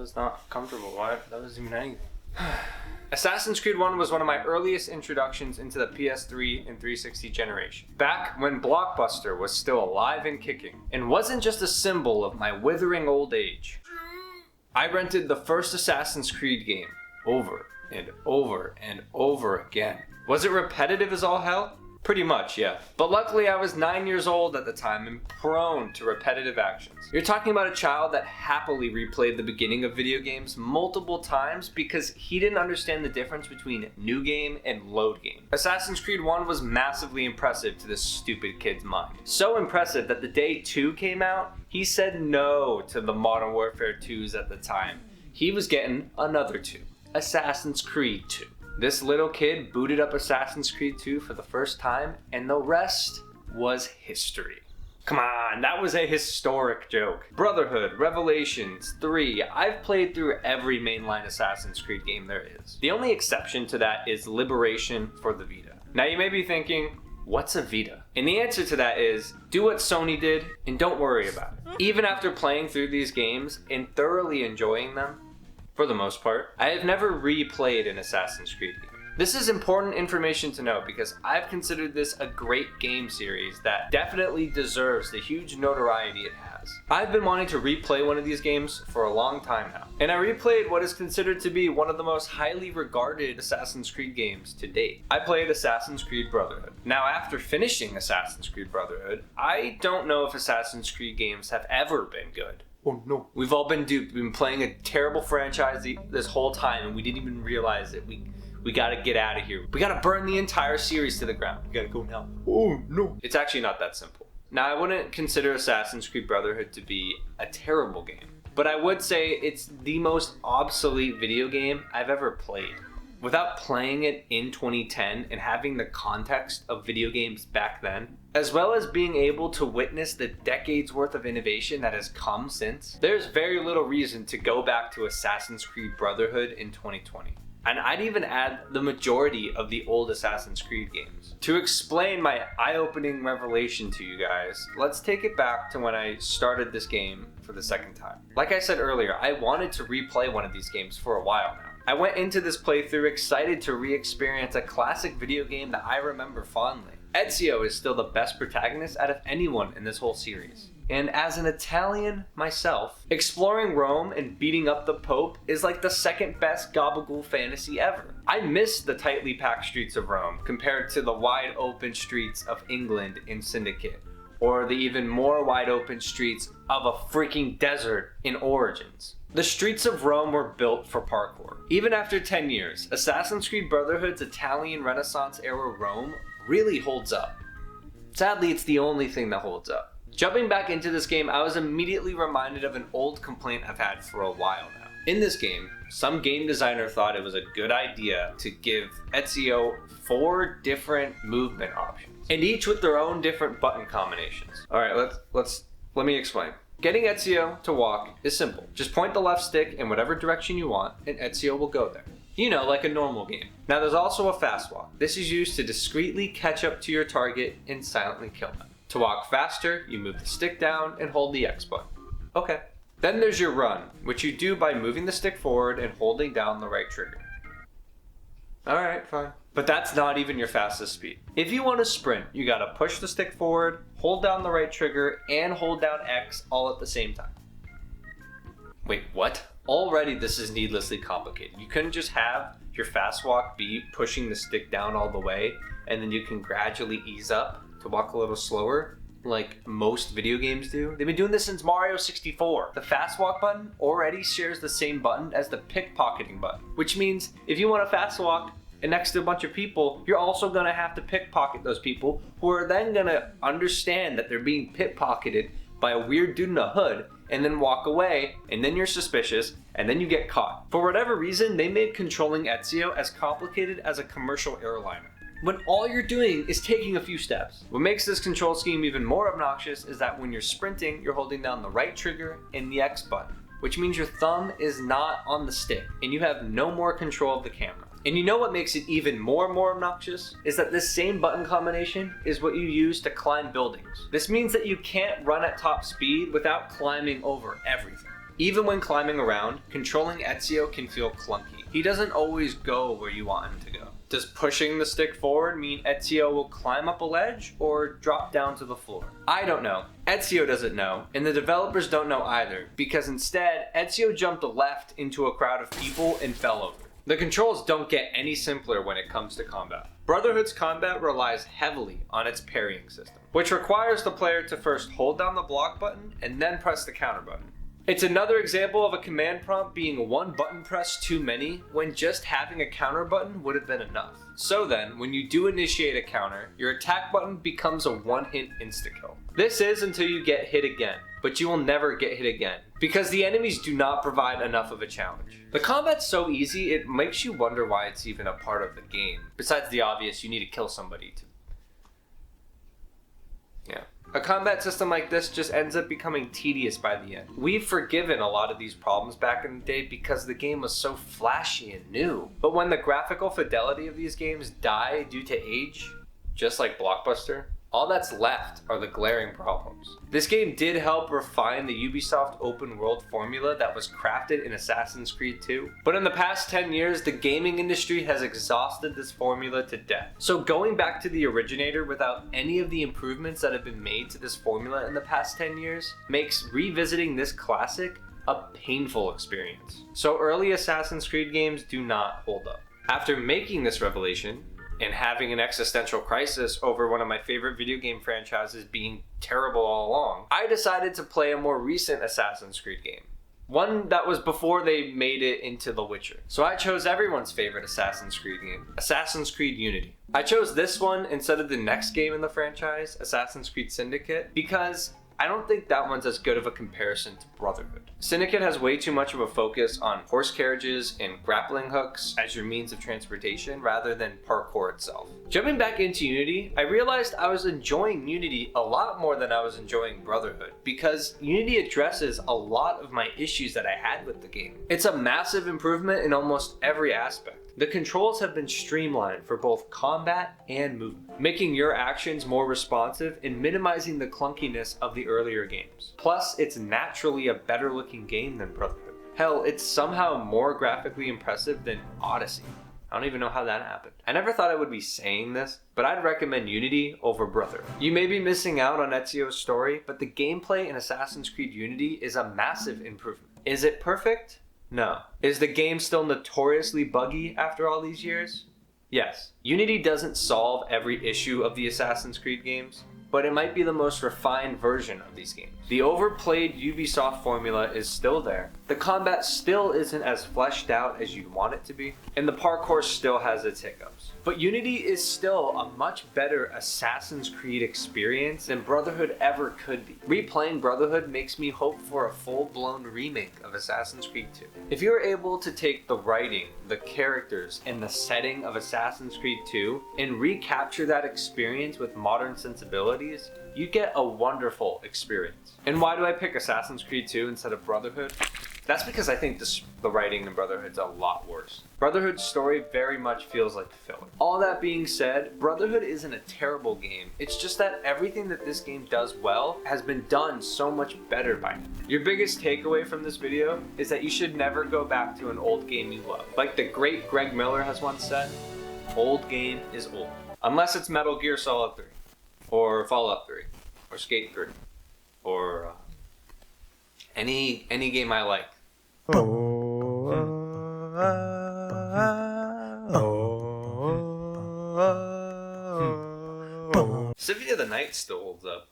was not comfortable. Why? That wasn't even anything. Assassin's Creed 1 was one of my earliest introductions into the PS3 and 360 generation. Back when Blockbuster was still alive and kicking, and wasn't just a symbol of my withering old age. I rented the first Assassin's Creed game over and over and over again. Was it repetitive as all hell? Pretty much, yeah. But luckily I was 9 years old at the time and prone to repetitive actions. You're talking about a child that happily replayed the beginning of video games multiple times because he didn't understand the difference between new game and load game. Assassin's Creed 1 was massively impressive to this stupid kid's mind. So impressive that the day 2 came out, he said no to the Modern Warfare 2s at the time. He was getting another 2, Assassin's Creed 2. This little kid booted up Assassin's Creed 2 for the first time, and the rest was history. Come on, that was a historic joke. Brotherhood, Revelations, 3, I've played through every mainline Assassin's Creed game there is. The only exception to that is Liberation for the Vita. Now you may be thinking, what's a Vita? And the answer to that is, do what Sony did and don't worry about it. Even after playing through these games and thoroughly enjoying them, for the most part, I have never replayed an Assassin's Creed game. This is important information to know because I've considered this a great game series that definitely deserves the huge notoriety it has. I've been wanting to replay one of these games for a long time now, and I replayed what is considered to be one of the most highly regarded Assassin's Creed games to date. I played Assassin's Creed Brotherhood. Now after finishing Assassin's Creed Brotherhood, I don't know if Assassin's Creed games have ever been good. Oh no. We've all been duped. We've been playing a terrible franchise this whole time and we didn't even realize it. We gotta get out of here. We gotta burn the entire series to the ground. We gotta go now. Oh no. It's actually not that simple. Now I wouldn't consider Assassin's Creed Brotherhood to be a terrible game, but I would say it's the most obsolete video game I've ever played. Without playing it in 2010 and having the context of video games back then, as well as being able to witness the decades worth of innovation that has come since, there's very little reason to go back to Assassin's Creed Brotherhood in 2020. And I'd even add the majority of the old Assassin's Creed games. To explain my eye-opening revelation to you guys, let's take it back to when I started this game for the second time. Like I said earlier, I wanted to replay one of these games for a while now. I went into this playthrough excited to re-experience a classic video game that I remember fondly. Ezio is still the best protagonist out of anyone in this whole series. And as an Italian myself, exploring Rome and beating up the Pope is like the second best gabagool fantasy ever. I miss the tightly packed streets of Rome compared to the wide open streets of England in Syndicate, or the even more wide open streets of a freaking desert in Origins. The streets of Rome were built for parkour. Even after 10 years, Assassin's Creed Brotherhood's Italian Renaissance era Rome really holds up. Sadly, it's the only thing that holds up. Jumping back into this game, I was immediately reminded of an old complaint I've had for a while now. In this game, some game designer thought it was a good idea to give Ezio 4 different movement options, and each with their own different button combinations. Alright, let me explain. Getting Ezio to walk is simple. Just point the left stick in whatever direction you want, and Ezio will go there. You know, like a normal game. Now there's also a fast walk. This is used to discreetly catch up to your target and silently kill them. To walk faster, you move the stick down and hold the X button. Okay. Then there's your run, which you do by moving the stick forward and holding down the right trigger. Alright, fine. But that's not even your fastest speed. If you want to sprint, you gotta push the stick forward, hold down the right trigger, and hold down X all at the same time. Wait, what? Already this is needlessly complicated. You couldn't just have your fast walk be pushing the stick down all the way, and then you can gradually ease up to walk a little slower, like most video games do. They've been doing this since Mario 64. The fast walk button already shares the same button as the pickpocketing button, which means if you want to fast walk and next to a bunch of people, you're also going to have to pickpocket those people who are then going to understand that they're being pickpocketed by a weird dude in a hood and then walk away, and then you're suspicious, and then you get caught. For whatever reason, they made controlling Ezio as complicated as a commercial airliner, when all you're doing is taking a few steps. What makes this control scheme even more obnoxious is that when you're sprinting, you're holding down the right trigger and the X button, which means your thumb is not on the stick, and you have no more control of the camera. And you know what makes it even more obnoxious? Is that this same button combination is what you use to climb buildings. This means that you can't run at top speed without climbing over everything. Even when climbing around, controlling Ezio can feel clunky. He doesn't always go where you want him to go. Does pushing the stick forward mean Ezio will climb up a ledge or drop down to the floor? I don't know. Ezio doesn't know, and the developers don't know either, because instead, Ezio jumped left into a crowd of people and fell over. The controls don't get any simpler when it comes to combat. Brotherhood's combat relies heavily on its parrying system, which requires the player to first hold down the block button and then press the counter button. It's another example of a command prompt being one button press too many when just having a counter button would have been enough. So then, when you do initiate a counter, your attack button becomes a one-hit insta-kill. This is until you get hit again, but you will never get hit again, because the enemies do not provide enough of a challenge. The combat's so easy, it makes you wonder why it's even a part of the game, besides the obvious you need to kill somebody to... Yeah. A combat system like this just ends up becoming tedious by the end. We've forgiven a lot of these problems back in the day because the game was so flashy and new. But when the graphical fidelity of these games die due to age, just like Blockbuster, all that's left are the glaring problems. This game did help refine the Ubisoft open world formula that was crafted in Assassin's Creed 2, but in the past 10 years, the gaming industry has exhausted this formula to death. So going back to the originator without any of the improvements that have been made to this formula in the past 10 years makes revisiting this classic a painful experience. So early Assassin's Creed games do not hold up. After making this revelation, and having an existential crisis over one of my favorite video game franchises being terrible all along, I decided to play a more recent Assassin's Creed game. One that was before they made it into The Witcher. So I chose everyone's favorite Assassin's Creed game, Assassin's Creed Unity. I chose this one instead of the next game in the franchise, Assassin's Creed Syndicate, because I don't think that one's as good of a comparison to Brotherhood. Syndicate has way too much of a focus on horse carriages and grappling hooks as your means of transportation rather than parkour itself. Jumping back into Unity, I realized I was enjoying Unity a lot more than I was enjoying Brotherhood because Unity addresses a lot of my issues that I had with the game. It's a massive improvement in almost every aspect. The controls have been streamlined for both combat and movement, making your actions more responsive and minimizing the clunkiness of the earlier games. Plus, it's naturally a better looking game than Brotherhood. Hell, it's somehow more graphically impressive than Odyssey. I don't even know how that happened. I never thought I would be saying this, but I'd recommend Unity over Brotherhood. You may be missing out on Ezio's story, but the gameplay in Assassin's Creed Unity is a massive improvement. Is it perfect? No. Is the game still notoriously buggy after all these years? Yes. Unity doesn't solve every issue of the Assassin's Creed games, but it might be the most refined version of these games. The overplayed Ubisoft formula is still there, the combat still isn't as fleshed out as you'd want it to be, and the parkour still has its hiccups. But Unity is still a much better Assassin's Creed experience than Brotherhood ever could be. Replaying Brotherhood makes me hope for a full-blown remake of Assassin's Creed 2. If you're able to take the writing, the characters, and the setting of Assassin's Creed 2 and recapture that experience with modern sensibilities, you get a wonderful experience. And why do I pick Assassin's Creed 2 instead of Brotherhood? That's because I think the writing in Brotherhood's a lot worse. Brotherhood's story very much feels like filler. All that being said, Brotherhood isn't a terrible game. It's just that everything that this game does well has been done so much better by it. Your biggest takeaway from this video is that you should never go back to an old game you love. Like the great Greg Miller has once said, old game is old. Unless it's Metal Gear Solid 3, or Fallout 3, or Skate 3, or any game I like. Symphony of the Night still holds up.